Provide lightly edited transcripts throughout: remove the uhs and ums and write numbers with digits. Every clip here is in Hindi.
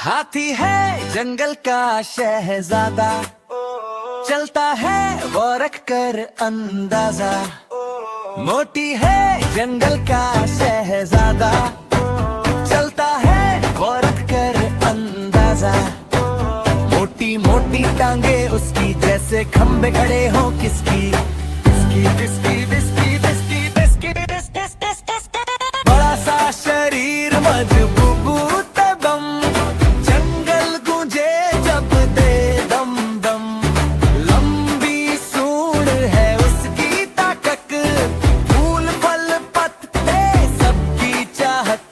हाथी है जंगल का शहजादा, चलता है वो रख कर अंदाजा। मोटी है जंगल का शहजादा, चलता है वो रख कर अंदाजा। मोटी मोटी टांगे उसकी जैसे खंबे खड़े हो किसकी किसकी किसकी किसकी किसकी किसकी। बड़ा सा शरीर मजबूत बम, जंगल गूंजे जब दे दम दम। लंबी सूंड है उसकी ताकत, फूल फल पत्ते सबकी चाहत।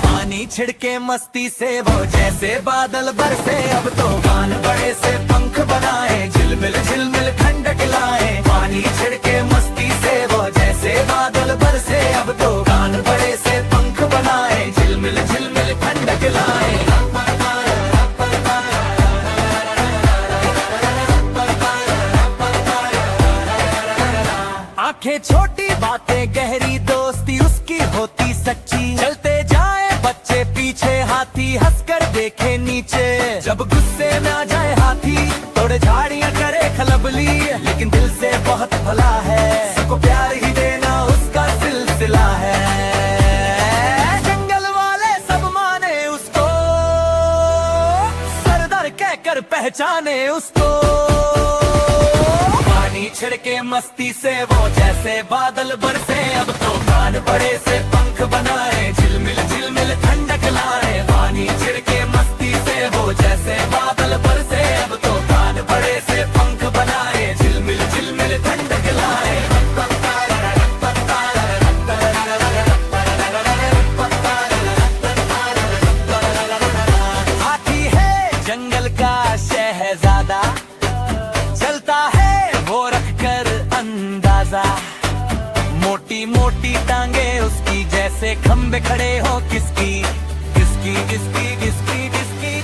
पानी छिड़के मस्ती से वो जैसे बादल बरसे, अब तो कान बड़े से पंख बनाए, झिलमिल झिलमिल ठंडक लाए। पानी छिड़के मस्ती से वो जैसे बादल बरसे, अब तो कान बड़े से पंख बनाए, झिलमिल झिलमिल ठंडक लाए। आंखें छोटी बातें गहरी, दोस्ती उसकी होती सच्ची। चलते जाए बच्चे पीछे, हाथी हंसकर देखे नीचे। जब गुस्से में आ जाए हाथी, तोड़े झाड़ियां करे खलबली, लेकिन दिल से बहुत भला है, सबको प्यार ही देना उसका सिलसिला है। जंगल वाले सब माने उसको, सरदार कहकर पहचाने उसको। पानी छिड़के मस्ती से वो जैसे बादल बरसे, अब तो कान बड़े से पंख बनाए, झिलमिल झिलमिल ठंडक लाए। पानी छिड़के मस्ती से वो जैसे बादल बरसे, अब तो कान बड़े से पंख बनाए, झिलमिल झिलमिल ठंडक लाए। हाथी है जंगल का शहजादा, चलता है वो रख कर अंदाजा। मोटी मोटी टांगे उसकी जैसे खंबे खड़े हो किसकी किसकी किसकी किसकी किसकी।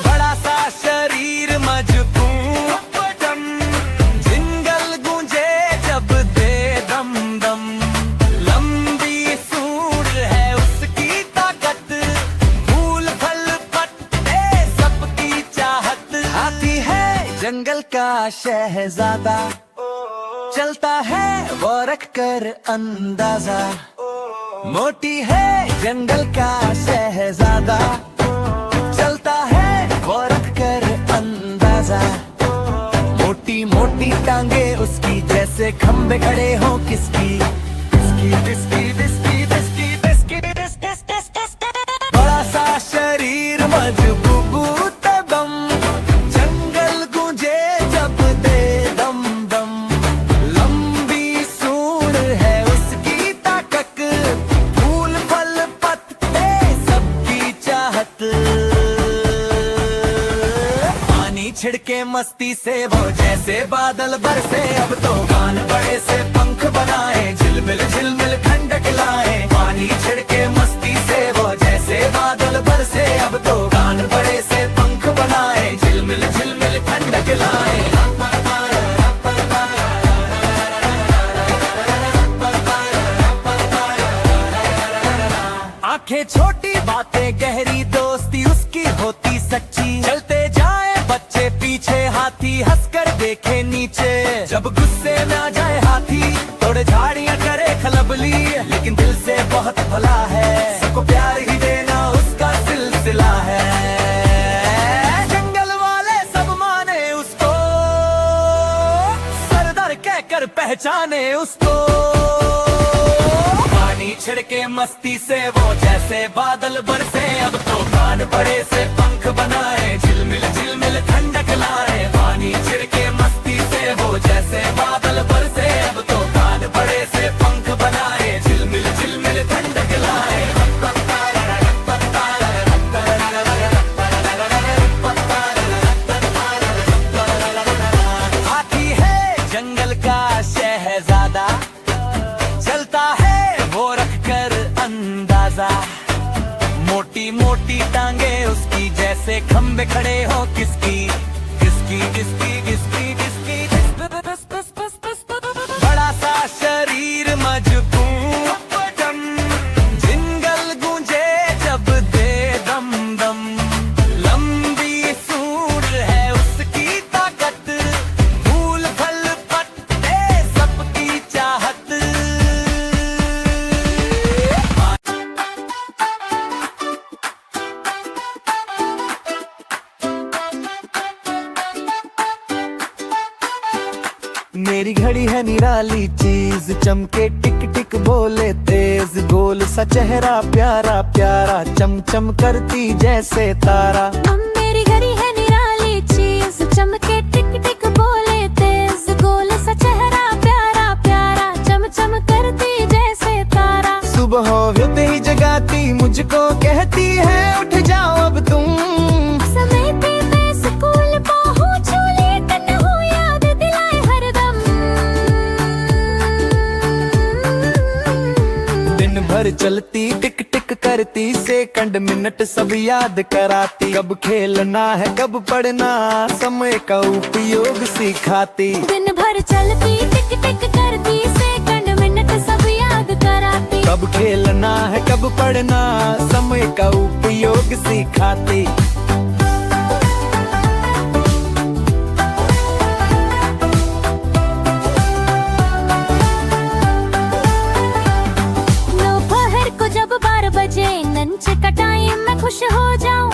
बड़ा सा शरीर मजबूत बदन, जंगल गूंजे जब दे दम दम। लंबी सूंड है उसकी ताकत, फूल फल पत्ते सबकी चाहत। हाथी है जंगल का शहजादा, चलता है वो रख कर अंदाजा। मोटी है जंगल का शहजादा, चलता है वो रख कर अंदाजा। मोटी मोटी टांगे उसकी जैसे खंबे खड़े हो किसकी किसकी किसकी किसकी किसकी किसकी। बड़ा सा शरीर मजबूत बम, जंगल गूंजे जब दे दम दम। लंबी सूंड है उसकी ताकत, फूल फल पत्ते सबकी चाहत। पानी छिड़के मस्ती से वो जैसे बादल बरसे, अब तो कान बड़े से पंख बनाए, झिलमिल झिलमिल ठंडक लाए। पानी छिड़के मस्ती से वो जैसे बादल बरसे, अब तो कान बड़े से पंख बनाए, झिलमिल झिलमिल ठंडक लाए। आंखें छोटी बातें गहरी, दोस्ती उसकी होती सच्ची। चलते जाए बच्चे पीछे, हाथी हंसकर देखे नीचे। जब गुस्से में आ जाए हाथी, तोड़े झाड़ियां करे खलबली, लेकिन दिल से बहुत भला है, सबको प्यार ही देना उसका सिलसिला है। जंगल वाले सब माने उसको, सरदार कहकर पहचाने उसको। पानी छिड़के मस्ती से वो जैसे बादल बरसे, अब तो कान बड़े से पंख बनाए, झिलमिल झिलमिल ठंडक लाए। पानी छिड़के मस्ती से वो जैसे बादल बरसे, अब तो कान बड़े से पंख बनाए, झिलमिल झिलमिल ठंडक लाए। हाथी है जंगल का शहजादा, चलता है वो रख कर अंदाजा। मोटी मोटी टांगे उसकी जैसे खंबे खड़े हो किसकी किसकी किसकी किसकी किसकी। बड़ा सा शरीर मजबूत बदन, घड़ी है निराली चीज, चमके टिक टिक बोले तेज, गोल सा चेहरा प्यारा प्यारा, चमचम करती जैसे तारा। मेरी घड़ी है निराली चीज, चमके टिक टिक बोले तेज, गोल सा चेहरा प्यारा प्यारा, चमचम करती जैसे तारा। सुबह होते ही जगाती मुझको, कहती है उठ जाओ अब तुम। समय पे मैं स्कूल पहुंचूं, लेट न हो याद दिलाए हरदम। दिन भर चलती टिक टिक करती, सेकंड मिनट सब याद कराती। कब खेलना है कब पढ़ना, समय का उपयोग सिखाती। दिन भर चलती टिक टिक करती, सेकंड मिनट सब याद कराती। कब खेलना है कब पढ़ना, समय का उपयोग सिखाती। दोपहर को जब 12 बजे लंच का टाइम मैं खुश हो जाऊं।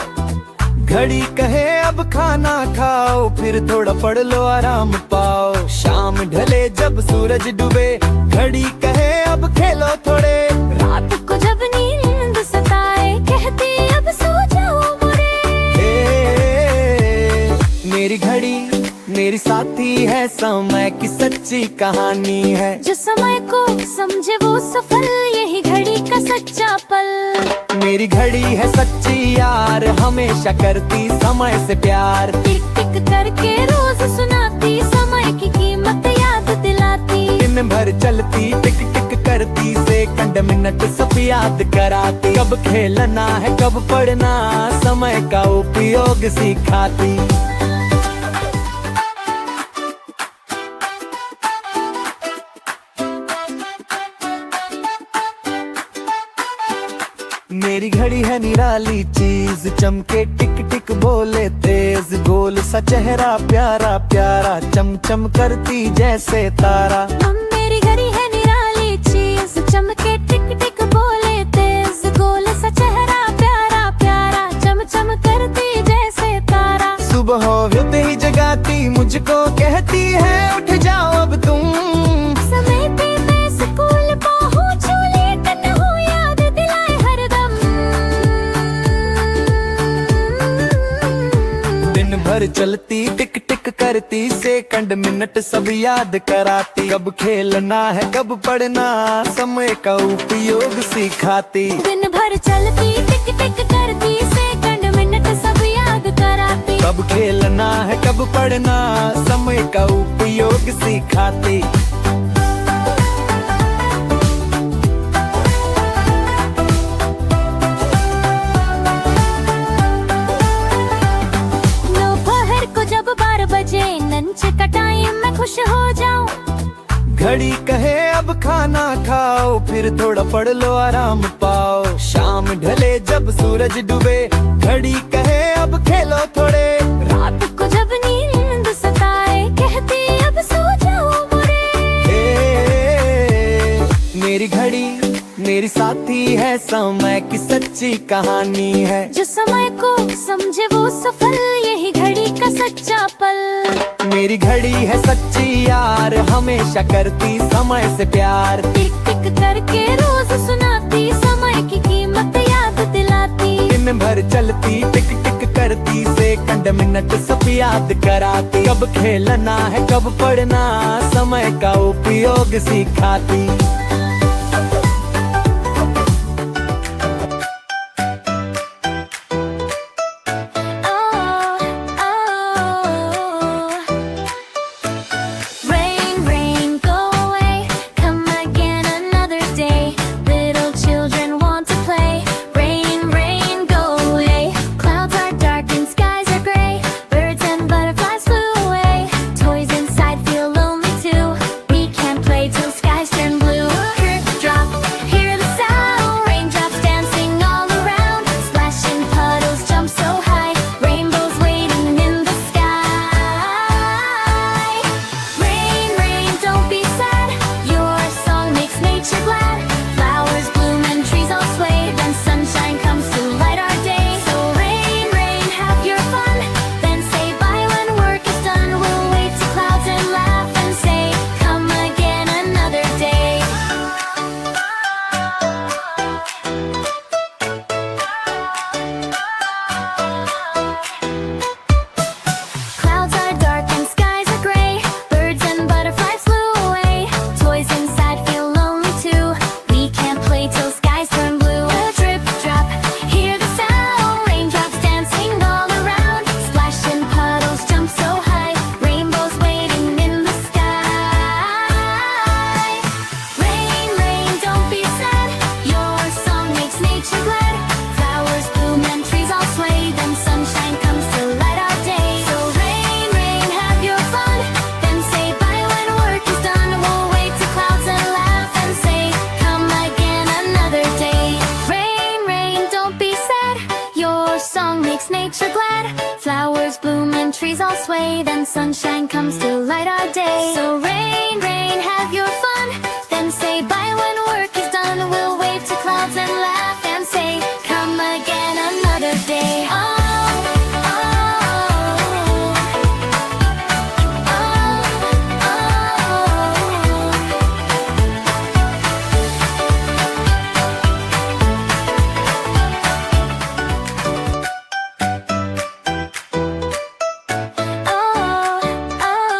घड़ी कहे अब खाना खाओ, फिर थोड़ा पढ़ लो आराम पाओ। शाम ढले जब सूरज डूबे, घड़ी कहे अब खेलो थोड़े। रात को जब नींद सताए, कहती अब सो जाओ मोरे। मेरी घड़ी मेरी साथी है, समय की सच्ची कहानी है। जो समय को समझे वो सफल, यही घड़ी का सच्चा पल। मेरी घड़ी है सच्ची यार, हमेशा करती समय से प्यार। टिक टिक करके रोज सुनाती, समय की कीमत याद दिलाती। दिन भर चलती टिक टिक करती, सेकंड मिनट सब याद कराती। कब खेलना है कब पढ़ना, समय का उपयोग सिखाती। मेरी घड़ी है निराली चीज, चमके टिक टिक बोले तेज, गोल सा चेहरा प्यारा प्यारा, चमचम करती जैसे तारा। मेरी घड़ी है निराली चीज, चमके टिक टिक बोले तेज, गोल सा चेहरा प्यारा प्यारा, चमचम करती जैसे तारा। सुबह होते ही जगाती मुझको, कहती है उठ जाओ अब तुम। समय पे मैं स्कूल पहुंचूं, लेट न हो याद दिलाए हरदम। दिन भर चलती टिक टिक करती, सेकंड मिनट सब याद कराती। कब खेलना है कब पढ़ना, समय का उपयोग सिखाती। दिन भर चलती टिक टिक करती, सेकंड मिनट सब याद कराती। कब खेलना है कब पढ़ना, समय का उपयोग सिखाती। दोपहर को जब 12 बजे लंच का टाइम मैं खुश हो जाऊं। घड़ी कहे अब खाना खाओ, फिर थोड़ा पढ़ लो आराम पाओ। शाम ढले जब सूरज डूबे, घड़ी कहे अब खेलो थोड़े। रात को जब नींद सताए, कहती अब सो जाओ मोरे। मेरी घड़ी मेरी साथी है, समय की सच्ची कहानी है। जो समय को समझे वो सफल, यही घड़ी का सच्चा पल। मेरी घड़ी है सच्ची यार, हमेशा करती समय से प्यार। टिक टिक करके रोज सुनाती, समय की कीमत याद दिलाती। दिन भर चलती टिक टिक करती, सेकंड मिनट सब याद कराती। कब खेलना है कब पढ़ना, समय का उपयोग सिखाती। Toys inside feel lonely too. We can't play till skies turn blue. nature glad. Flowers bloom and trees all sway, then sunshine comes to light our day. So rain, rain, have your fun, then say bye when work is done. We'll wave to clouds and laugh and say, come again another day. Rain, rain, don't be sad, your song makes nature glad. Flowers bloom and trees all sway, then sunshine comes to light our day. So rain, rain, have your fun, then say bye when work is done. We'll wave to clouds and laugh and say, come again another day. Oh, oh,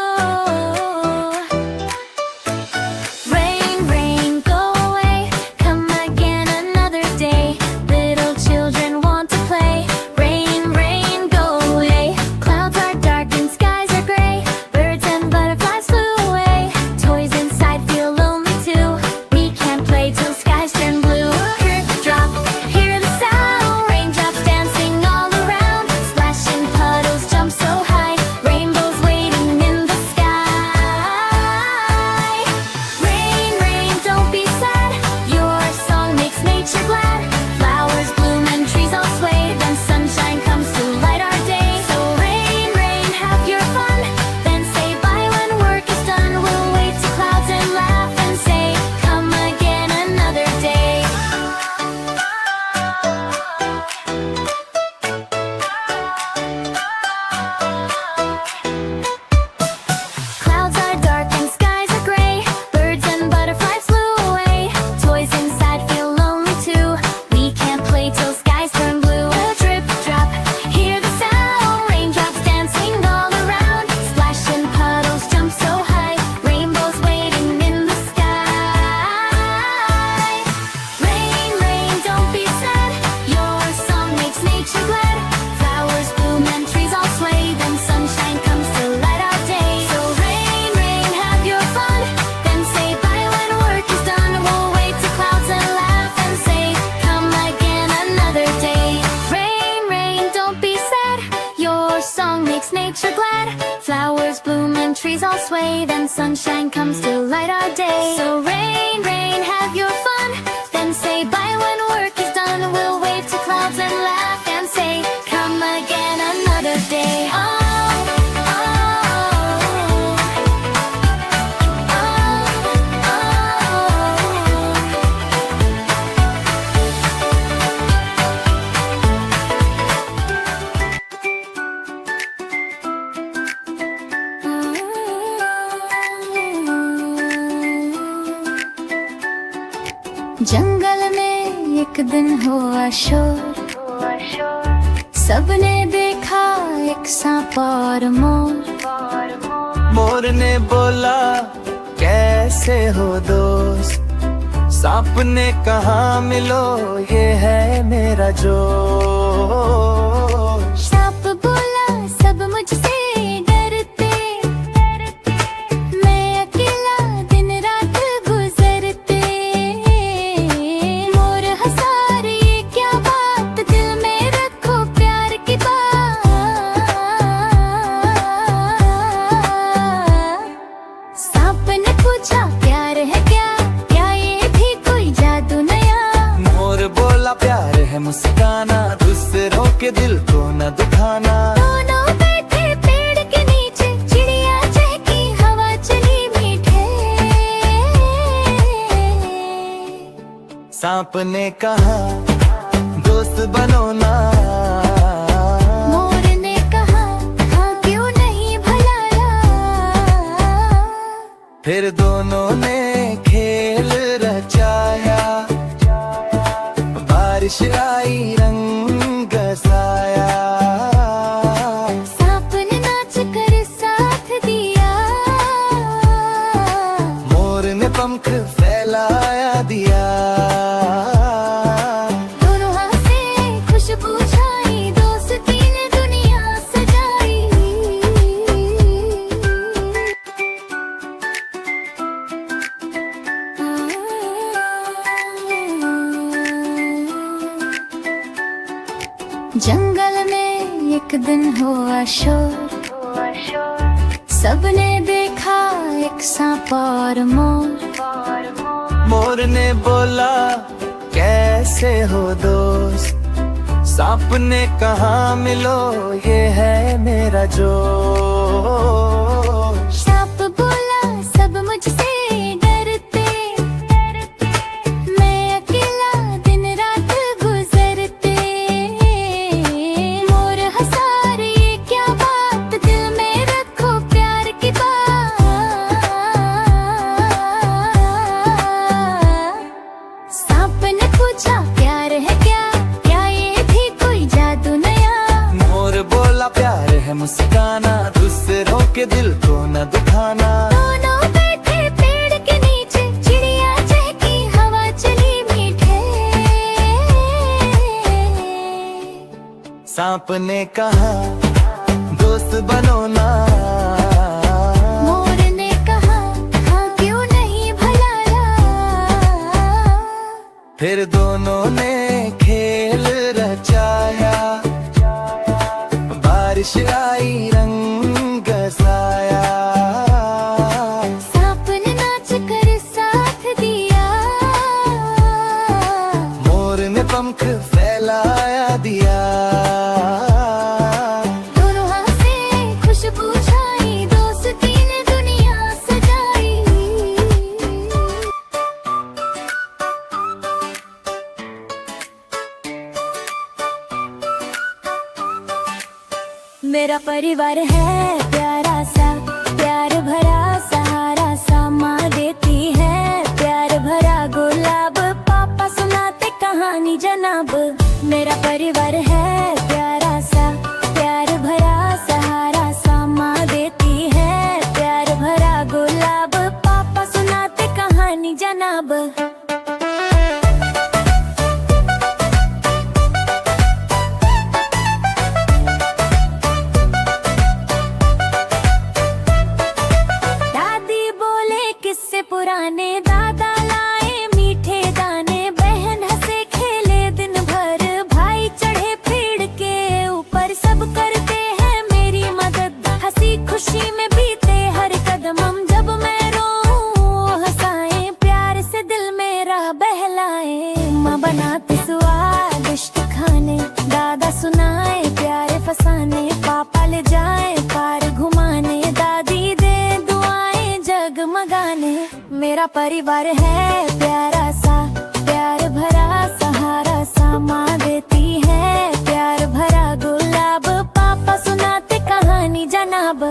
Rain, rain, go away, come again another day. Little children want to play. Rain, rain, go away. Clouds are dark and skies are gray. Birds and butterflies flew away. Toys inside feel lonely too. We can't play till skies turn blue. Drip, drop, hear the sound. Raindrops dancing all around. Splashing puddles jump so high. Rainbows waiting in the sky. Rain, rain, don't be sad, your song makes nature glad. Flowers bloom and trees all sway, then sunshine comes to light our day. So rain, rain, have your fun, then say bye when work is done. We'll wave to clouds and laugh and say, come again another day. Clouds are dark and skies are gray. Birds and butterflies flew away. Toys inside feel lonely too. We can't play till skies turn blue. Drip, drop, hear the sound. Raindrops dancing all around. Splashing puddles jump so high. Rainbows waiting in the sky. Rain, rain, don't be sad, your song makes nature glad. Flowers bloom and trees all sway, then sunshine comes to light our day. So rain, rain, have your fun, then say bye when work is done. We'll wave to clouds and laugh and say, come again another day. Rain, rain, don't be sad, your song makes nature glad. Flowers bloom and trees all sway, then sunshine comes to light our day. So rain, rain, have your fun, then say bye when work is done. We'll wave to clouds and laugh and say, come again another day. Oh, oh, जंगल में एक दिन हुआ शोर, सबने देखा एक सांप और मोर। मोर ने बोला कैसे हो दोस्त, सांप ने कहा मिलो ये है मेरा जोश। सांप बोला सब मुझसे डरते, मैं अकेला दिन रात गुजरते। मोर हंसा रे ये क्या बात, दिल में रखो प्यार की बात। सांप ने पूछा प्यार है क्या, क्या ये भी कोई जादू नया। मोर बोला प्यार है मुस्काना, दूसरों के दिल को न दुखाना। दोनों बैठे पेड़ के नीचे, चिड़िया चहकी हवा चली मीठे। सांप ने कहा दोस्त बनो ना, मोर ने कहा हाँ क्यों नहीं भलाया। फिर दोनों ने खेल रचाया, बारिश आई रंग बरसाया। सांप ने नाच कर साथ दिया, मोर ने पंख फैलाया दिया। दोनों हंसे खुशबू छाई, दोस्ती ने दुनिया सजाई। जंगल में एक दिन हुआ शोर, सबने देखा एक सांप और मोर। मोर ने बोला कैसे हो दोस्त, सांप ने कहा मिलो ये है मेरा जोश। सांप बोला सब मुझसे डरते, मैं अकेला दिन रात गुजरते। मोर हंसा रे ये क्या बात, दिल में रखो प्यार की बात। सांप ने पूछा प्यार है क्या, क्या ये भी कोई जादू नया। मोर बोला प्यार है मुस्काना, दूसरों के दिल को न दुखाना। दोनों बैठे पेड़ के नीचे, चिड़िया चहकी हवा चली मीठे। सांप ने कहा दोस्त बनो ना, मोर ने कहा हाँ क्यों नहीं भलाया। फिर दोनों ने खेल रचाया, बारिश आई रंग साया। सांप ने नाच कर साथ दिया, मोर ने पंख फैलाया दिया। दोनों हंसे खुशबू छाई, दोस्ती ने दुनिया सजाई। मेरा परिवार है प्यारा सा, प्यार भरा सहारा सा। माँ देती है प्यार भरा गुलाब, पापा सुनाते कहानी जनाब। मेरा परिवार है प्यारा सा, प्यार भरा सहारा सा। माँ देती है प्यार भरा गुलाब, पापा सुनाते कहानी जनाब। दादी बोले किससे पुराने, दादा लाए मीठे दाने। बहन हंसे खेले दिन भर, भाई चढ़े पेड़ के ऊपर। सब करते हैं मेरी मदद, हंसी खुशी में बीते हर कदम। हम जब मैं रोऊं हंसाए, प्यार से दिल मेरा बहलाए। माँ बनाती स्वादिष्ट खाने, दादा सुनाए प्यारे फसाने। पापा ले जाए पार घुमाने, दादी दे दुआएं जगमगाने। मेरा परिवार है प्यारा सा, प्यार भरा सहारा सा। माँ देती है प्यार भरा गुलाब, पापा सुनाते कहानी जनाब।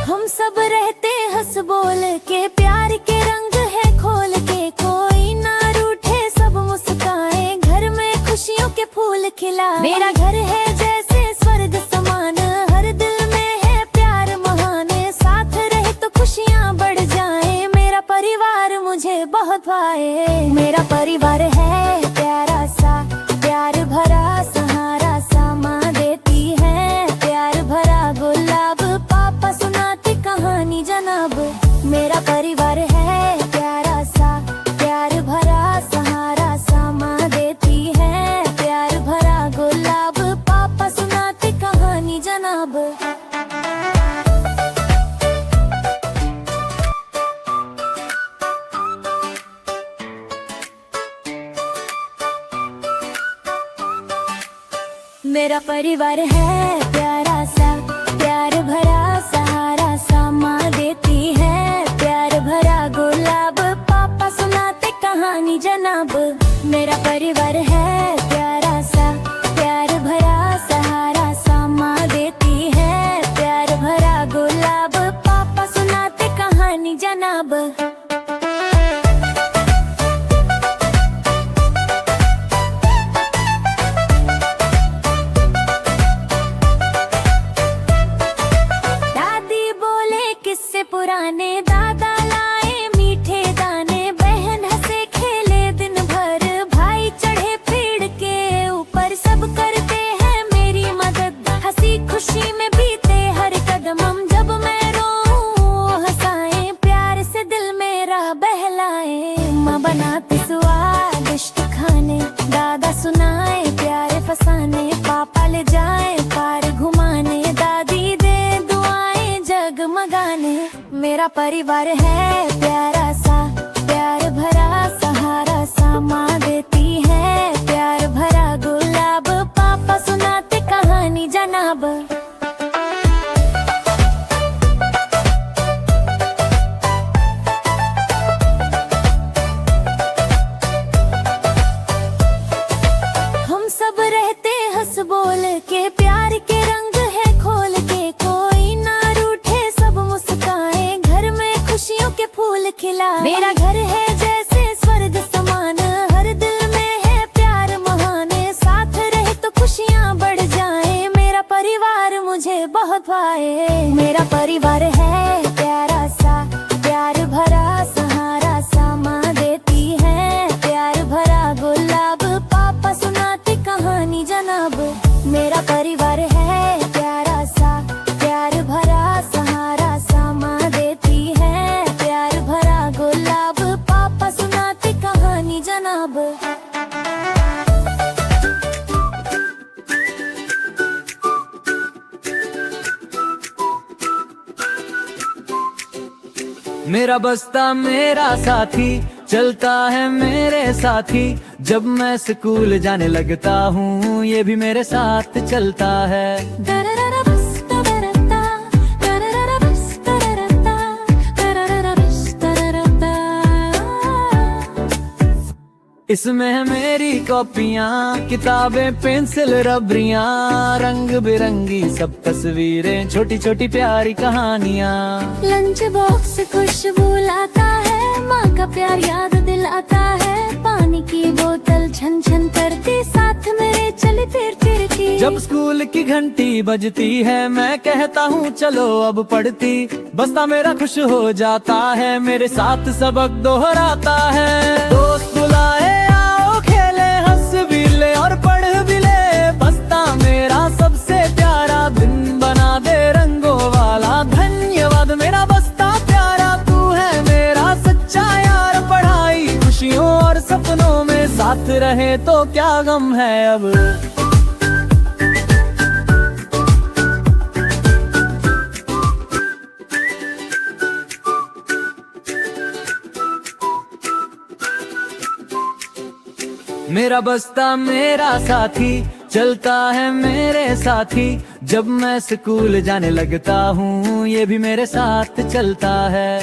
हम सब रहते हंस बोल के, प्यार के रंग है खोल के। कोई ना रूठे सब मुस्काए, घर में खुशियों के फूल खिला। मेरा घर है जैसे स्वर्ग समान, हर दिल में है प्यार महान। साथ रहे तो खुशियाँ बढ़ जाए, मेरा परिवार मुझे बहुत भाए। मेरा परिवार है प्यारा सा, प्यार भरा सहारा सा। माँ देती है प्यार भरा गुलाब, पापा सुनाते कहानी जनाब। मेरा परिवार है प्यारा सा, प्यार भरा सहारा सा। माँ देती है प्यार भरा गुलाब, पापा सुनाते कहानी जनाब। मेरा परिवार है प्यारा सा, प्यार भरा सहारा सा। माँ देती है प्यार भरा गुलाब, पापा सुनाते कहानी जनाब। मेरा परिवार है प्यारा सा, प्यार भरा सहारा सा। माँ देती है प्यार भरा गुलाब, पापा सुनाते कहानी जनाब। मेरा परिवार है प्यारा सा, प्यार भरा सहारा सा, माँ देती है प्यार भरा गुलाब, पापा सुनाते कहानी जनाब। हम सब रहते हंस बोल के, प्यार के रंग है खोल के, कोई ना रूठे सब मुस्काए, घर में खुशियों के फूल खिला। मेरा घर है जैसे स्वर्ग समान, हर दिल में है प्यार महान, साथ रहे तो खुशियाँ बढ़ जाए, मेरा परिवार मुझे बहुत भाए। मेरा परिवार है प्यारा सा, प्यार भरा सहारा सा, माँ देती है प्यार भरा गुलाब, पापा सुनाते कहानी जनाब। मेरा परिवार है प्यारा सा, प्यार भरा सहारा सा, माँ देती है प्यार भरा गुलाब, पापा सुनाते कहानी जनाब। मेरा बस्ता मेरा साथी, चलता है मेरे साथी, जब मैं स्कूल जाने लगता हूँ ये भी मेरे साथ चलता है। इसमें है मेरी कॉपियाँ, किताबें, पेंसिल, रबरियाँ, रंग बिरंगी सब तस्वीरें, छोटी छोटी प्यारी कहानियाँ। लंच बॉक्स खुशबू लाता है, माँ का प्यार याद दिलाता है, पानी की बोतल छन छन करती, साथ मेरे चली फिरती। जब स्कूल की घंटी बजती है मैं कहता हूँ चलो अब पढ़ती, बस्ता मेरा खुश हो जाता है, मेरे साथ सबक दोहराता है। दोस्त बुलाए आओ खेले, हंस भी ले और पढ़ भी ले, बस्ता मेरा सबसे प्यारा, दिन बना दे रंगों वाला। धन्यवाद मेरा बस्ता प्यारा, तू है मेरा सच्चा यार, पढ़ाई खुशियों और सपनों में साथ रहे तो क्या गम है अब। मेरा बस्ता मेरा साथी, चलता है मेरे साथी, जब मैं स्कूल जाने लगता हूँ ये भी मेरे साथ चलता है।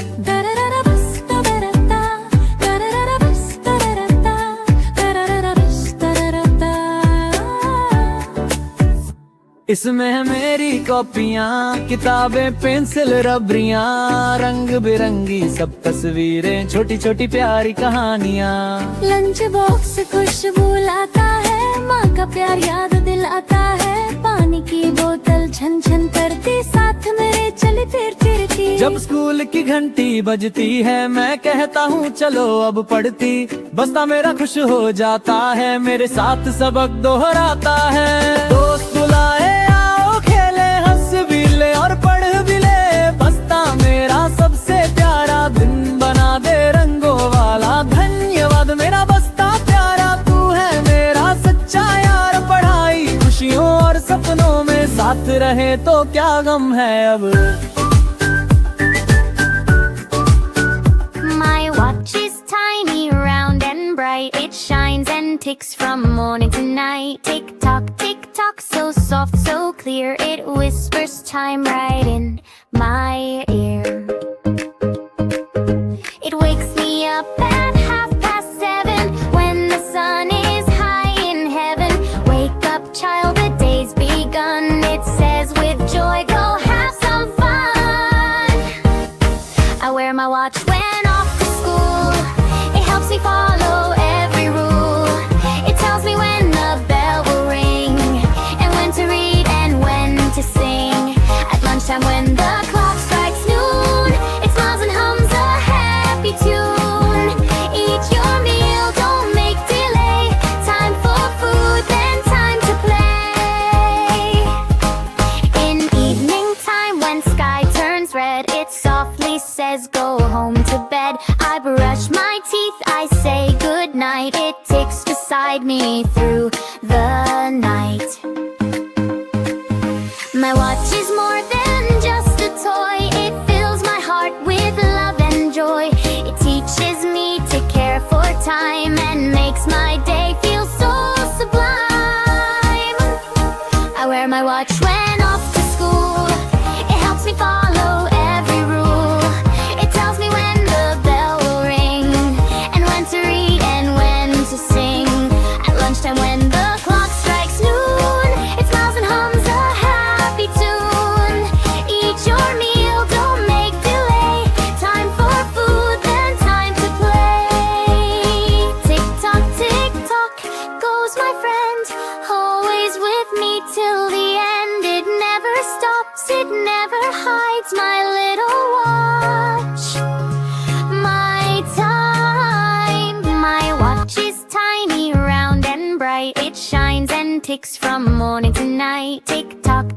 इसमें है मेरी कॉपियाँ, किताबें, पेंसिल, रबरियाँ, रंग बिरंगी सब तस्वीरें, छोटी छोटी प्यारी कहानियाँ। लंच बॉक्स खुशबू लाता है, माँ का प्यार याद दिलाता है, पानी की बोतल छन छन करती, साथ मेरे चली फिरती। जब स्कूल की घंटी बजती है मैं कहता हूँ चलो अब पढ़ती, बस्ता मेरा खुश हो जाता है, मेरे साथ सबक दोहराता है। दोस्त बुलाए आओ खेले, हंस भी ले और पढ़ भी ले, बस्ता मेरा सबसे प्यारा, दिन बना दे रंगों वाला। धन्यवाद मेरा बस्ता प्यारा, तू है मेरा सच्चा यार, पढ़ाई खुशियों और सपनों में साथ रहे तो क्या गम है अब। My watch is tiny, round and bright, it shines and ticks from morning to night. Tick tock, so soft, so clear, it whispers time right in my ear. It wakes me up at 7:30 when the sun is high in heaven. Wake up child, the day's begun, it says with joy go have some fun. I wear my watch when off to school, it helps me follow every rule. It tells me when the bell will ring, and when to read and when to sing. At lunchtime when the clock strikes noon, it smiles and hums a happy tune. Eat your meal, don't make delay, time for food, then time to play. In evening time when sky turns red, it softly says go home to bed. I brush my teeth, I say good night, it ticks beside me through the night. My watch is more than just a toy, it fills my heart with my day feel so sublime. I wear my watch when off to school. It helps me follow every rule. It tells me when the bell will ring, and when to read and when to sing. At lunchtime when the clock strikes noon, it smiles and hums a happy tune. Eat your meal, don't make delay. Time for food, then time to play. Tick tock, goes my friend, always with me till the end. It never stops, it never hides, my little watch. My time, my watch is tiny, round and bright. It shines and ticks from morning to night. Tick tock,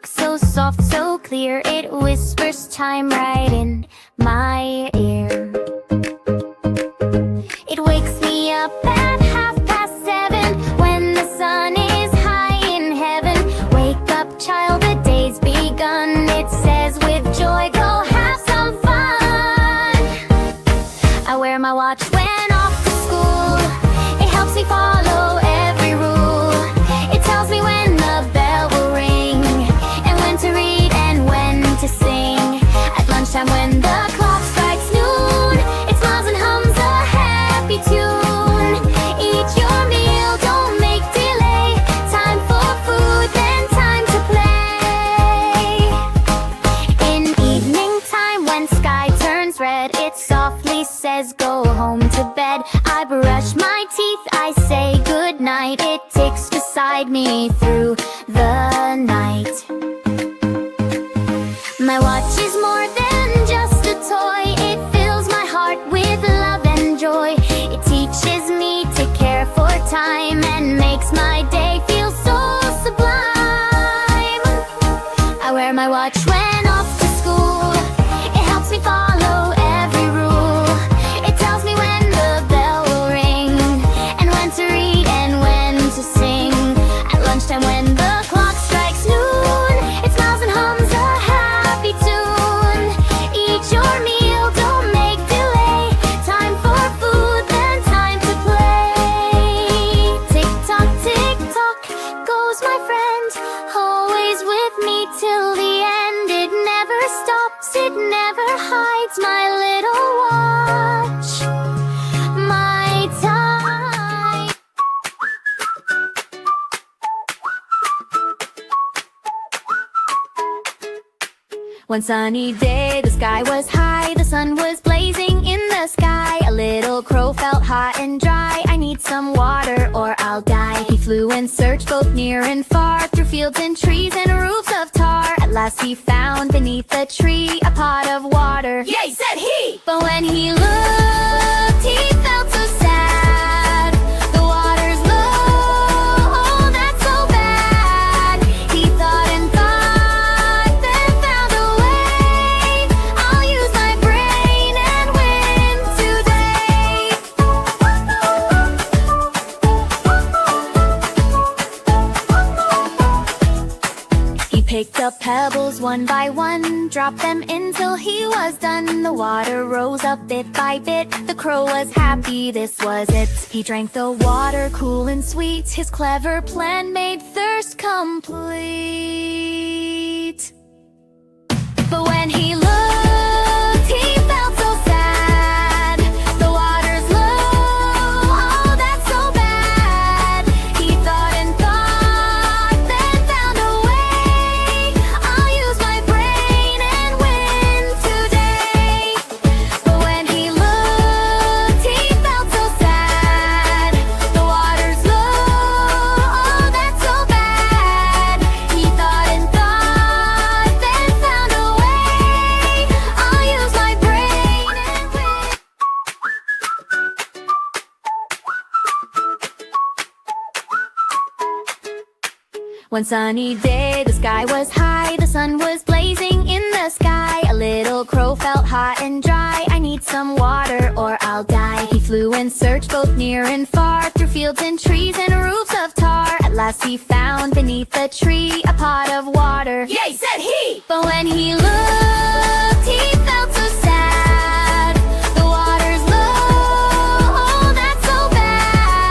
so soft, so clear. It whispers time right in my ear. It wakes me up at 7:30 when the sun is high in heaven. Wake up, child, the day's begun. It says with joy, go have some fun. I wear my watch when off to school. It helps me follow every rule. It tells me when the bell will ring, and when to read and when to sing. At lunchtime when the clock strikes noon, it smiles and hums a happy tune. Eat your meal, don't make delay. Time for food, then time to play. In evening time when sky turns red, it softly says go home to bed. I brush my teeth, I say good night. It ticks beside me through the night. My watch is more than just a toy. It fills my heart with love and joy. It teaches me to care for time and makes my day feel so sublime. I wear my watch when off to school. It helps me follow every rule. It tells me when the bell will ring, and when to read and when to sing. At lunchtime when the clock strikes noon, it smiles and hums a happy tune. Eat your meal, don't make delay. Time for food, then time to play. Tick tock, goes my friend, always with me till the end. It never stops, it never hides, my little watch. My time. One sunny day, the sky was high, the sun was blazing in the sky. A little crow felt hot and dry. I need some water or I'll die. He flew and searched both near and far, through fields and trees and roofs of tar. At last he found beneath a tree a pot of water. Yay, said he! But when he looked, he felt so sad. The water's low, oh, that's so bad. He thought and thought, then found a way. I'll use my brain and win today. He picked up pebbles one by one, dropped them in till he was done. The water rose up bit by bit. The crow was happy, this was it. He drank the water cool and sweet. His clever plan made thirst complete. But when he looked, he felt so sad. The water's low, oh, that's so bad. He thought and thought, then found a way. I'll use my brain and win today. But when he looked, he felt so sad. The water's low, oh, that's so bad. He thought and thought, then found a way. I'll use my brain and win. One sunny day, the sky was high, the sun was blazing in the sky. A little crow felt hot and dry. I need some water or I'll die. He flew and searched both near and far, through fields and trees and roofs of tar. At last he found beneath a tree a pot of water. Yay, said he! But when he looked, he felt so sad. The water's low, oh, that's so bad.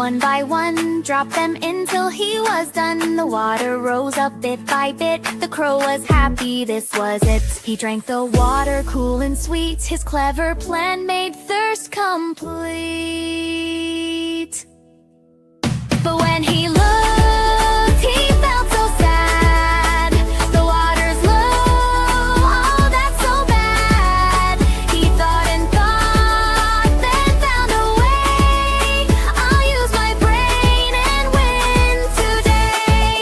one by one, dropped them in till he was done. The water rose up bit by bit. The crow was happy, this was it. He drank the water cool and sweet. His clever plan made thirst complete. But when he looked, he felt so sad. The water's low, oh that's so bad. He thought and thought, then found a way. I'll use my brain and win today.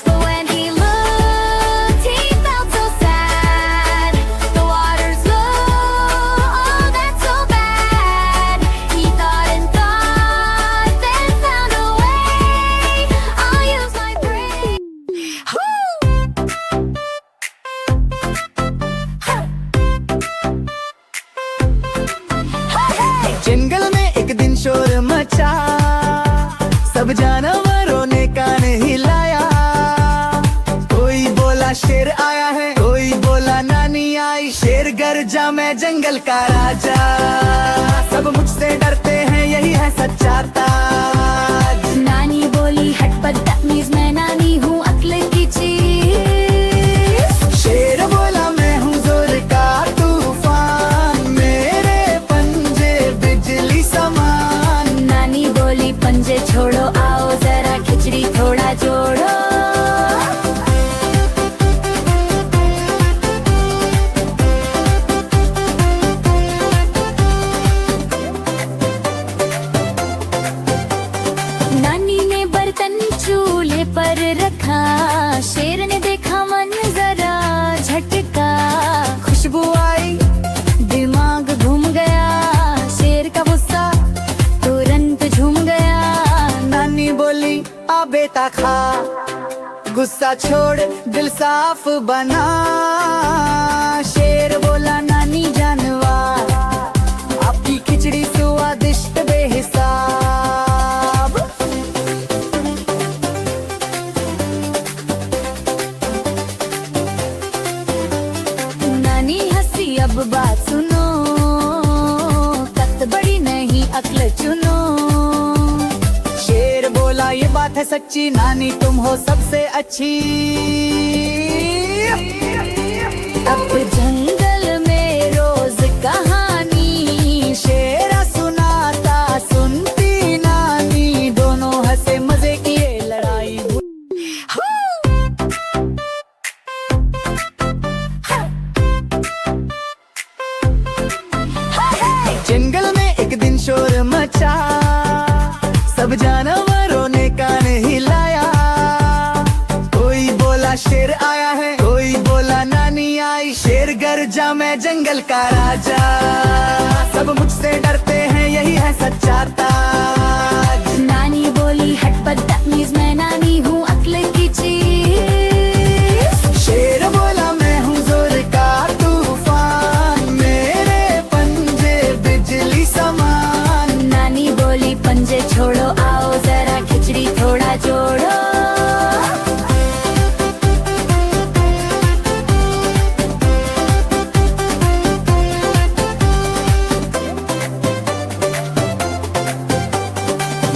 But when he looked, he felt so sad. The water's low, oh that's so bad. He thought and thought, then found a way. I'll use my brain. जंगल में एक दिन शोर मचा, सब जानवरों ने कान हिलाया। कोई बोला शेर आया है, कोई बोला नानी आई। शेर गर्जा मैं जंगल का राजा, सब मुझसे डरते हैं यही है सच्चा ताज। नानी बोली हट बदतमीज, मैं नानी हूँ अक्ल की चीज। शेर बोला मैं हूँ जोर का तूफान, मेरे पंजे बिजली समान। नानी बोली पंजे छोड़ो, आओ जरा खिचड़ी थोड़ा जोड़ो। नानी ने बर्तन चूल्हे पर रखा, शेर ने देखा मंजरा झटका। खुशबू आई, दिमाग घूम गया, शेर का गुस्सा तुरंत झूम गया। नानी बोली आ बेटा खा, गुस्सा छोड़ दिल साफ बना। शेर बोला नानी जानवर, आपकी खिचड़ी स्वादिष्ट बेहिसाब। नानी हंसी अब बात सुनो, कत बड़ी नहीं अक्ल चुनो। शेर बोला ये बात है सच्ची, नानी तुम हो सबसे अच्छी। अब जंगल में रोज कहानी, शेरा सुनाता सुनती नानी। दोनों हंसे मजे किए लड़ाई जंगल में एक दिन शोर मचा, सब जानवरों ने कान हिलाया। कोई बोला शेर आया है, कोई बोला नानी आई। शेर गर्जा मैं जंगल का राजा, सब मुझसे डरते हैं यही है सच्चा ताज। नानी बोली हट बदतमीज, मैं नानी हूँ अक्ल की चीज। शेर बोला मैं हूँ जोर का तूफान, मेरे पंजे बिजली समान। नानी बोली पंजे छोड़ो, आओ जरा खिचड़ी थोड़ा जोड़ो।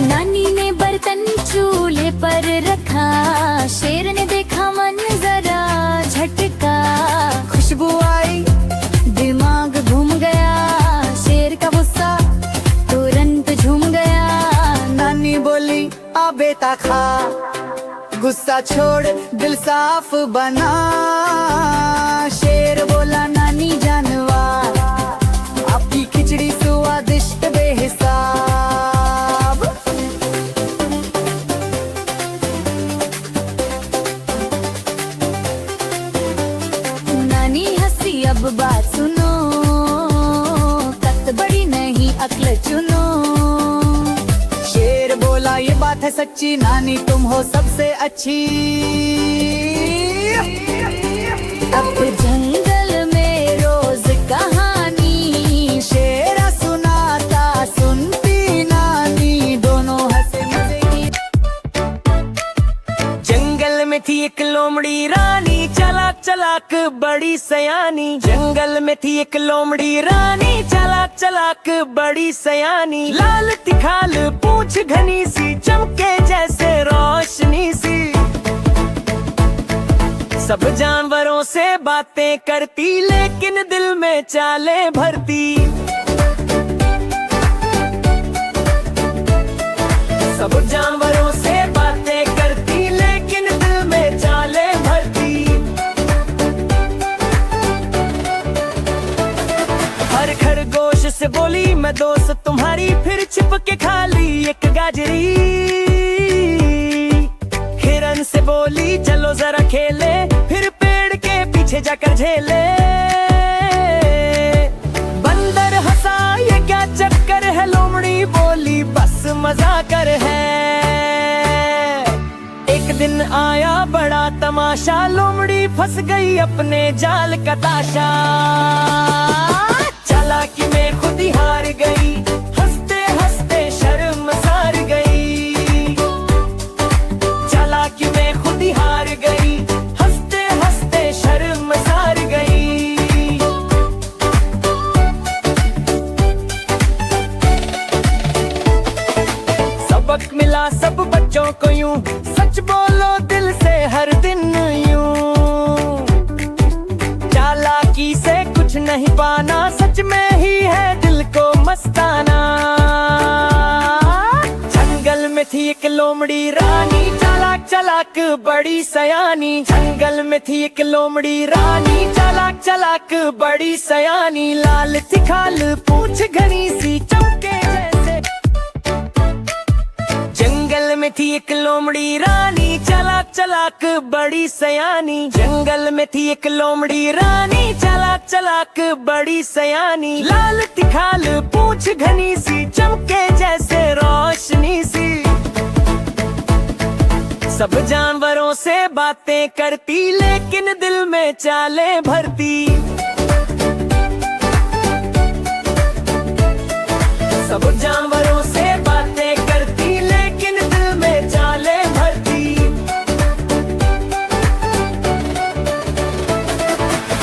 नानी ने बर्तन चूल्हे पर रखा, शेर ने देखा मंजरा झटका। खुशबू आई, दिमाग घूम गया, शेर का गुस्सा तुरंत झूम गया। नानी बोली आ बेटा खा, गुस्सा छोड़ दिल साफ बना। शेर बोला नानी जानवर, आपकी खिचड़ी स्वादिष्ट बेहिसाब। नानी हंसी अब बात सुनो, कत बड़ी नहीं अक्ल चुनो। शेर बोला ये बात है सच्ची, नानी तुम हो सबसे अच्छी। अब जंगल में रोज कहानी, शेरा सुनाता सुनती नानी। दोनों हंसे मजे की। जंगल में थी एक लोमड़ी रानी, चालाक चालाक बड़ी सयानी। जंगल में थी एक लोमड़ी रानी, चालाक चालाक बड़ी सयानी। लाल तिखाल पूंछ घनी सी, चमके जैसे रोशनी सी। सब जानवरों से बातें करती, लेकिन दिल में चालें भरती। सब जानवरों से बातें करती, लेकिन दिल में चालें भरती। हर खरगोश से बोली मैं दोस्त तुम्हारी, फिर छिप के खा ली एक गाजरी। हिरन से बोली चलो जरा खेले, फिर पेड़ के पीछे जाकर झेले। बंदर हंसा ये क्या चक्कर है, लोमड़ी बोली बस मजा कर है। एक दिन आया बड़ा तमाशा, लोमड़ी फंस गई अपने जाल का ताशा। चालाकी में खुद ही हार गई, हंसते हंसते शर्मसार गई। चालाकी में खुद ही हार गई, हंसते हंसते शर्मसार गई। सबक मिला सब बच्चों को यूं, सच बोलो दिल से हर दिन यूं। चालाकी से कुछ नहीं पाना, सच में ही है दिल को मस्ताना। जंगल में थी एक लोमड़ी रानी, चालाक चालाक बड़ी सयानी। जंगल में थी एक लोमड़ी रानी, चालाक चालाक बड़ी सयानी। लाल थी खाल पूंछ घनी सी, चमके जैसे। जंगल में थी एक लोमड़ी रानी, चालाक चालाक बड़ी सयानी। जंगल में थी एक लोमड़ी रानी, चालाक चालाक बड़ी सयानी। लाल थी खाल पूंछ घनी सी, चमके जैसे रोशनी सी। सब जानवरों से बातें करती, लेकिन दिल में चालें भरती। सब जानवरों से बातें करती, लेकिन दिल में चालें भरती।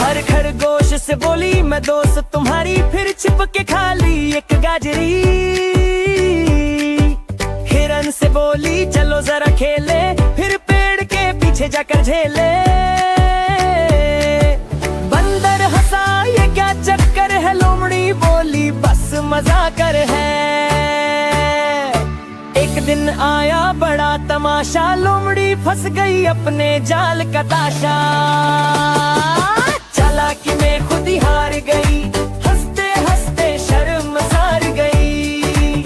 हर खरगोश से बोली मैं दोस्त तुम्हारी, फिर छिप के खा ली एक गाजरी। हिरन से बोली चलो जरा खेले, फिर पेड़ के पीछे जाकर झेले। बंदर हंसा ये क्या चक्कर है, लोमड़ी बोली बस मजा कर है। एक दिन आया बड़ा तमाशा, लोमड़ी फंस गई अपने जाल का ताशा। चालाकी में खुद ही हार गई, हंसते हंसते शर्मसार गई।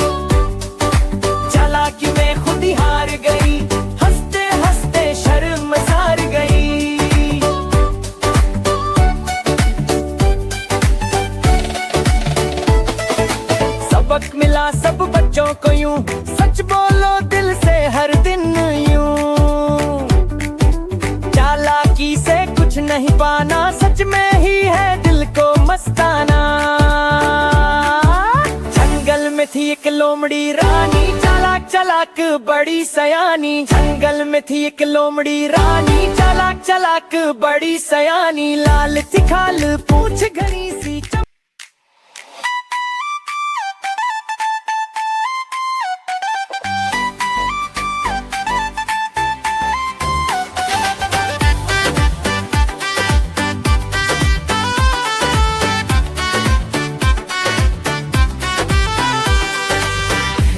चालाकी में खुद ही हार गई, हंसते हंसते शर्मसार गई। सबक मिला सब बच्चों को यूं, सच बोलो दिल से हर दिन यूं। चालाकी से कुछ नहीं पाना, सच में ही है दिल को मस्ताना। जंगल में थी एक लोमड़ी रानी, चालाक चालाक बड़ी सयानी। जंगल में थी एक लोमड़ी रानी, चालाक चालाक बड़ी सयानी। लाल थी खाल पूंछ घनी सी,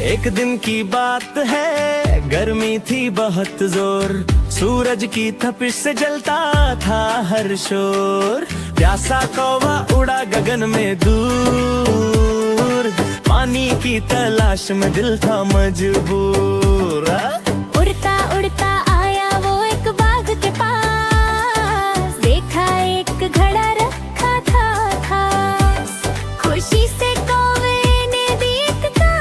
एक दिन की बात है, गर्मी थी बहुत जोर। सूरज की तपिश से जलता था हर शोर। प्यासा कौवा उड़ा गगन में दूर, पानी की तलाश में दिल था मजबूर। उड़ता उड़ता आया वो एक बाग के पास, देखा एक घड़ा रखा था खास। खुशी से कौवे ने देखा,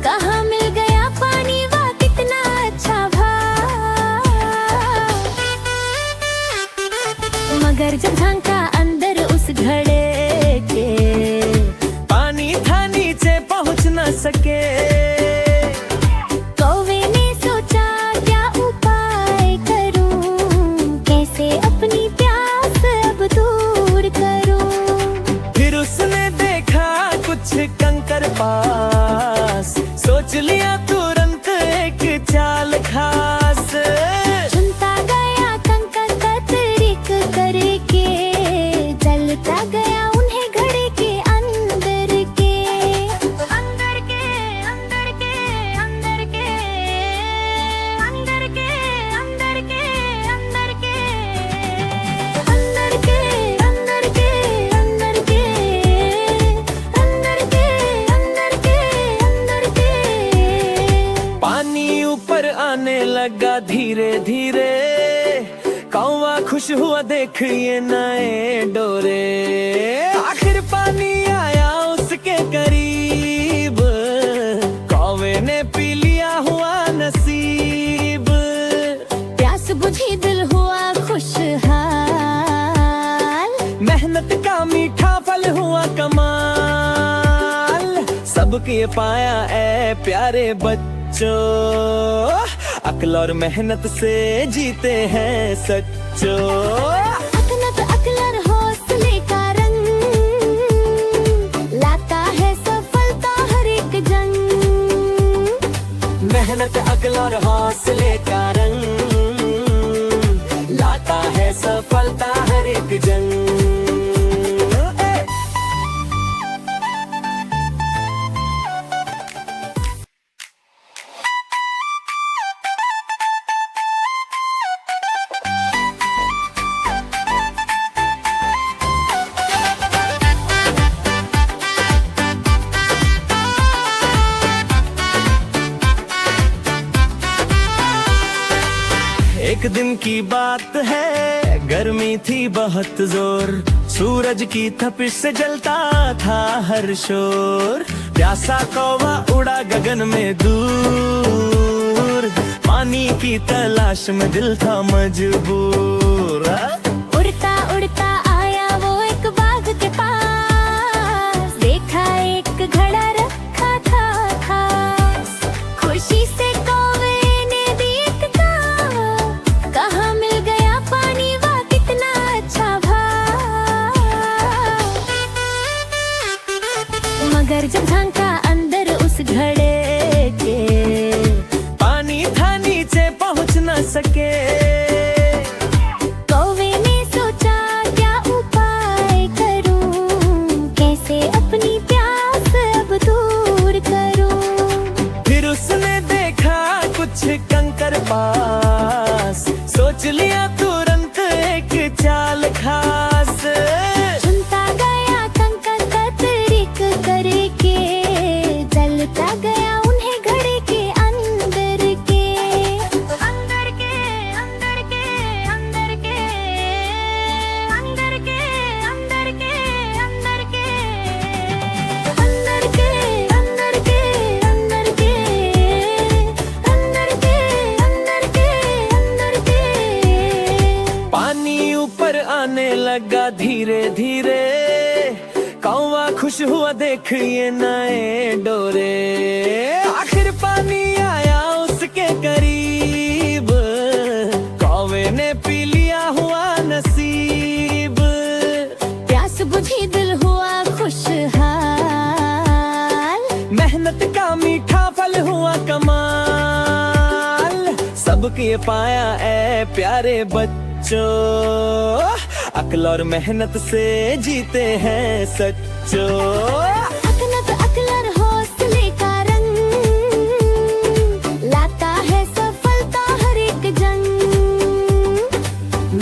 कहाँ मिल गया पानी, वाह कितना अच्छा भाव। मगर जब झांका अंदर उस घड़े के, पानी था नीचे पहुँच न सके। कौवे ने सोचा क्या उपाय करूं, धीरे धीरे, कौवा खुश हुआ देख ये नए डोरे। आखिर पानी आया उसके करीब, कौवे ने पी लिया हुआ नसीब। प्यास बुझी दिल हुआ खुशहाल, मेहनत का मीठा फल हुआ कमाल। सबके पाया ए प्यारे बच्चों, अक्ल और मेहनत से जीते हैं सच्चो। अकलत अकलर हौसले का रंग, लाता है सफलता हर एक जंग। मेहनत अक्ल और हौसले का रंग, लाता है सफलता हर एक जंग। एक दिन की बात है, गर्मी थी बहुत जोर, सूरज की तपिश से जलता था हर शोर। प्यासा कौवा उड़ा गगन में दूर, पानी की तलाश में दिल था मजबूर। उड़ता उड़ता आया वो एक बाग के पास, देखा एक घड़ा रखा था खास। खुशी से कौवे ने देखा, कहाँ मिल गया पानी वाह कितना अच्छा भाव। मगर जब झांका अंदर उस घड़े के, पानी था नीचे पहुँच न सके। कौवे ने सोचा क्या उपाय करूं, कैसे अपनी प्यास अब दूर करूं। फिर उसने देखा कुछ कंकर पास, सोच लिया तुरंत एक चाल खास। चुनता गया कंकर कतरिक करके, जलता गया उन्हें घड़े के अंदर के। अंदर के अंदर के अंदर के अंदर के अंदर के अंदर के अंदर के अंदर के अंदर के अंदर के अंदर के अंदर के। पानी ऊपर आने लगा धीरे धीरे, कौवा खुश हुआ देख ये नए डोरे। आखिर पानी आया उसके करीब, कौवे ने पी लिया हुआ नसीब। प्यास बुझी दिल हुआ खुशहाल, मेहनत का मीठा फल हुआ कमाल। सबके पाया ए प्यारे बच्चों, अक्ल और मेहनत से जीते हैं सच्चो। अकलत अकलर हौसले का रंग, लाता है सफलता हर एक जंग।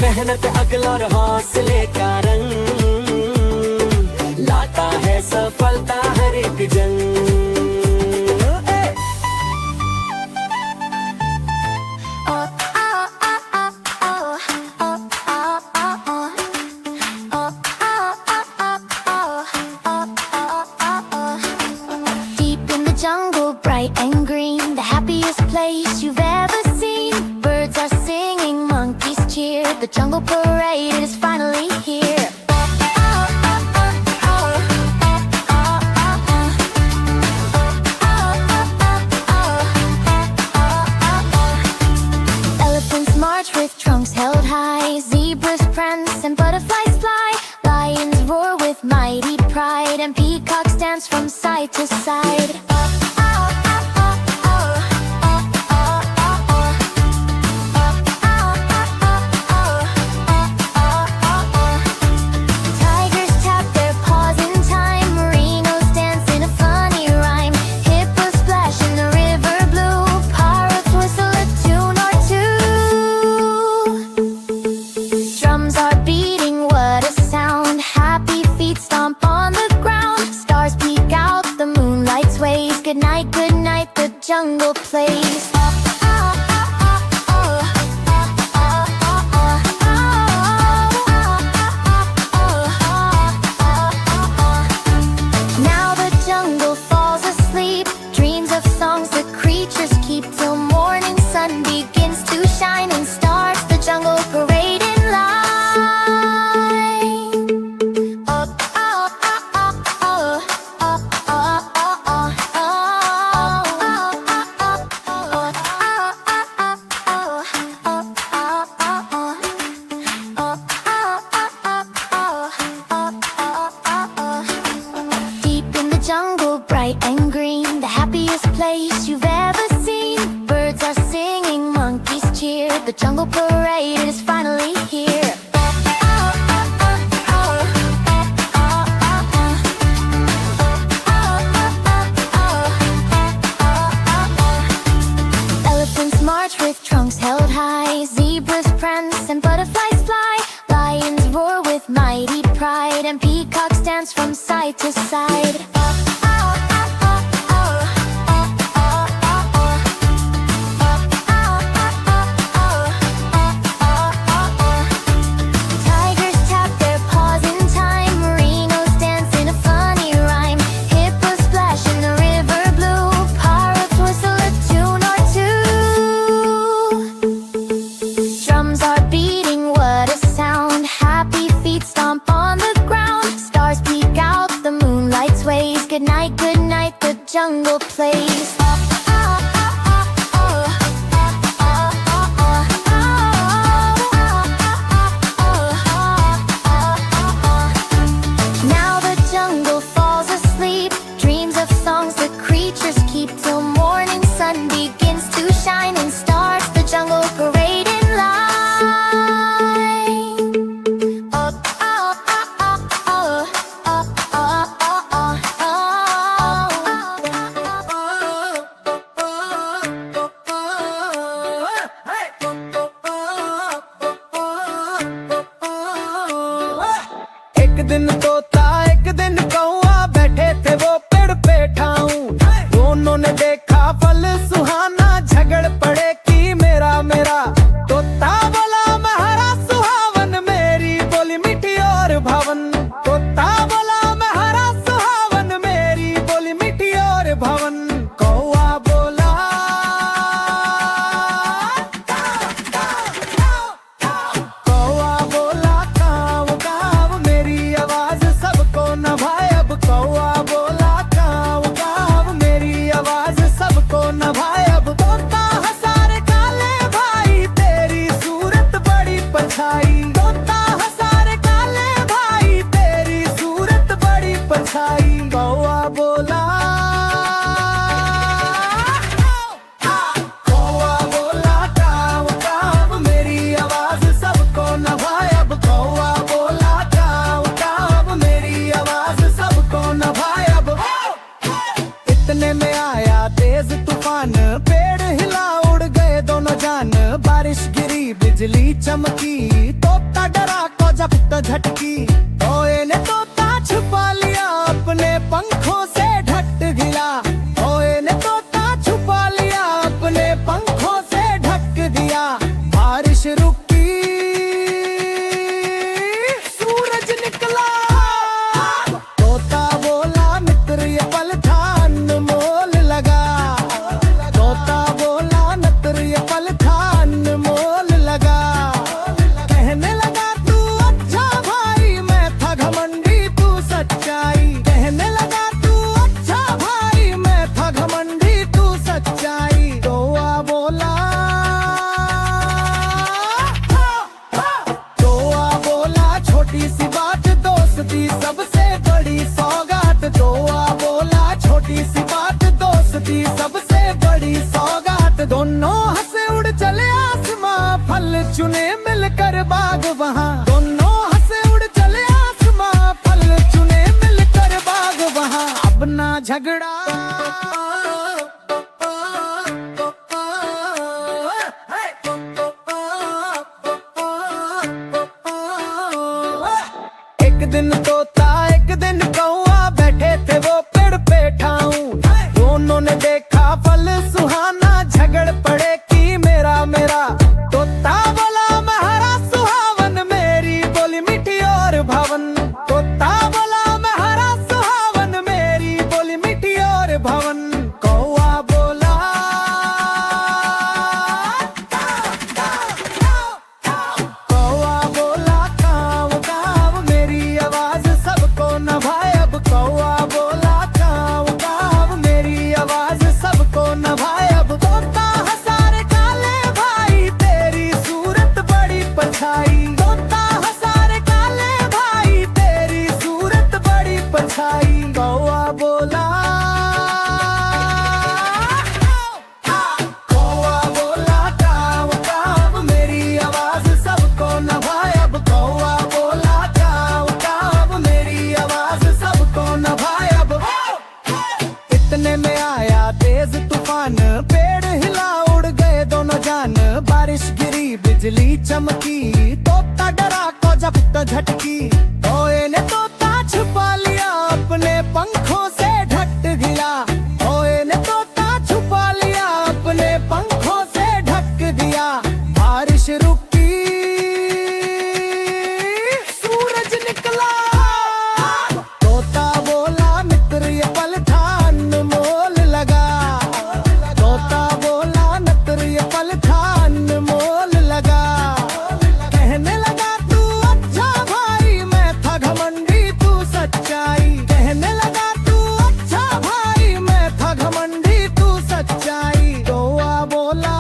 मेहनत अक्ल और हौसले का रंग, लाता है सफलता हर एक जंग। Jungle bright and green, the happiest place you've ever seen. Birds are singing, monkeys cheer, the jungle parade is finally here. Elephants march with trunks held high, zebras prance and butterflies fly. Lions roar with mighty pride, and peacocks dance from side to side. Tigers tap their paws in time, rhinos dance in a funny rhyme. Hippos splash in the river blue, parrots whistle a tune or two. Drums are beating, what a sound, happy feet stomp on the ground. Stars peek out, the moonlight sways, good dance and butterflies fly. Lions roar with mighty pride, and peacocks dance from side to side. Tigers tap their paws in time. Merinos dance in a funny rhyme. Hippos splash in the river blue. Pirates whistle a tune or two. Drums are beating, what a sound. Happy feet stomp on the ground. Stars peek out, the moonlight sways. Good night, the jungle plays. Now the jungle falls asleep. Dreams of songs the creatures keep till morning sun begins to shine and starts the jungle parade in line. एक दिन तोता एक दिन कौआ बैठे थे वो पेड़ पे ठाऊं। दोनों ने देखा फल सुहाना, झगड़ पड़े कि मेरा मेरा। तोता बोला मैं हरा सुहावन, मेरी बोली मीठी और भावन। तोता बोला मैं हरा सुहावन, मेरी बोली मीठी और भावन। कौआ बोला कौआ बोला काव काव, मेरी आवाज सबको नभाए अब। कौआ बोला काव काव, मेरी आवाज सबको नभाए अब। तोता हंसारे काले भाई, तेरी सूरत बड़ी परछाई। तोता हंसारे काले भाई, तेरी सूरत बड़ी परछाई। कौआ बोला कौआ बोला काव काव, मेरी आवाज सबको नभाए अब। कौआ बोला काव काव, मेरी आवाज सबको नभाए अब। इतने में आया तेज तूफान, पेड़ हिला उड़ गए दोनों जान। बारिश गिरी बिजली चमकी, तोता डरा कोजा पुट्टा झटकी। ओए ने तोता छुपा लिया अपने पंखों से ढक गिला। ओए ने तोता छुपा लिया अपने पंखों से ढक दिया। बारिश रुकी, सूरज निकला। तोता बोला मित्र ये पल था अनमोल लगा। तोता बोला मित्र ये पल था अनमोल लगा। कहने लगा तू अच्छा भाई, मैं था घमंडी तू सच्चाई। कहने लगा तू अच्छा भाई, मैं था घमंडी तू सच्चाई। कौआ बोला कौआ बोला छोटी सी बात दोस्ती सबसे बड़ी सौगात। कौआ बोला छोटी सी बात दोस्ती सबसे बड़ी सौगात। दोनों हंसे उड़ चले आसमां, फल चुने मिलकर बाग वहां। दोनों हंसे उड़ चले आसमां, फल चुने मिलकर बाग वहां। अब ना झगड़ा एक दिन तोता एक दिन कौआ बैठे थे वो पेड़ पे ठाऊं। दोनों ने देखा फल सुहाना, झगड़ पड़े कि मेरा मेरा। तोता बोला मैं हरा सुहावन, मेरी बोली मीठी और भावन। तोता बोला मैं हरा सुहावन, मेरी बोली मीठी और भावन। कौआ बोला कौआ बोला काव काव, मेरी आवाज सब चमकी, तोता डरा को जब तो झटकी। तोए ने तोता छुपा लिया, अपने पंखों से ढक गया। तोए ने तोता छुपा लिया, अपने पंखों से ढक दिया। बारिश रुकी, सूरज निकला। तोता बोला मित्र ये पल था अनमोल लगा। तोता बोला मित्र ये पल था अनमोल लगा। कहने लगा तू अच्छा भाई, मैं था घमंडी तू सच्चाई। कहने लगा तू अच्छा भाई, मैं था घमंडी तू सच्चाई। कौआ बोला,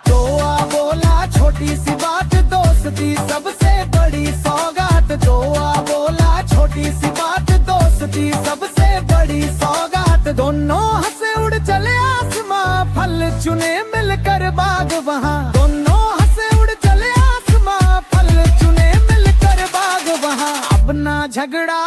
कौआ बोला छोटी सी बात दोस्ती सबसे बड़ी सौगात। कौआ बोला छोटी सी बात दोस्ती सबसे बड़ी सौगात। दोनों हंसे उड़ चले आसमां, फल चुने मिलकर बाग वहाँ। दोनों हंसे उड़ चले आसमां, फल चुने मिलकर बाग वहाँ। अब ना झगड़ा